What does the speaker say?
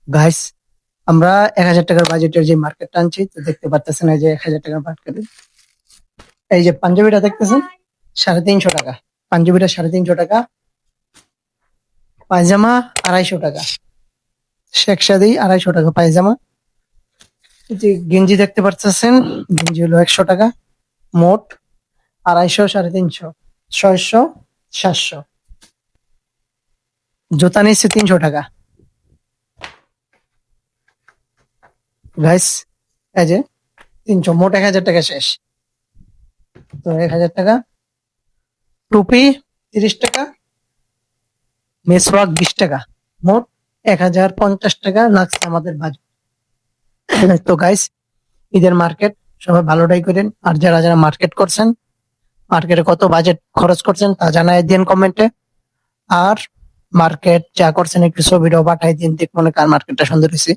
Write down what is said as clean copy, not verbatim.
Guys, আমরা 1,000 টাকার বাজেটের যে মার্কেটটা আনছি, তো দেখতে পাচ্ছেন এই যে 1,000 টাকার মার্কেট। এই যে পাঞ্জাবিটা দেখতেছেন 350 টাকা। পাঞ্জাবিটা 350 টাকা। পায়জামা 250 টাকা। শেখ সাদি 250 টাকা পায়জামা। এই যে গেঞ্জি দেখতে পাচ্ছেন, গেঞ্জি হলো 100 টাকা। মোট 250, 350, 600, 700। জুতা নিচ্ছে 300 টাকা। গাইস, এই যে 300, মোট 1,000 টাকা শেষ। তো 1,000 টাকা। টুপি 30 টাকা। মেসওয়াক 20 টাকা। মোট 1,050 টাকা লাগছে আমাদের বাজেট। তো গাইস, ঈদের মার্কেট সবাই ভালোটাই করেন। আর যারা যারা মার্কেট করছেন, মার্কেটে কত বাজেট খরচ করছেন তা জানাই দিন কমেন্টে। আর মার্কেট যা করছেন একটু ছবিটাও পাঠাই দিন, দেখ মনে কার মার্কেটটা সুন্দর হয়েছে।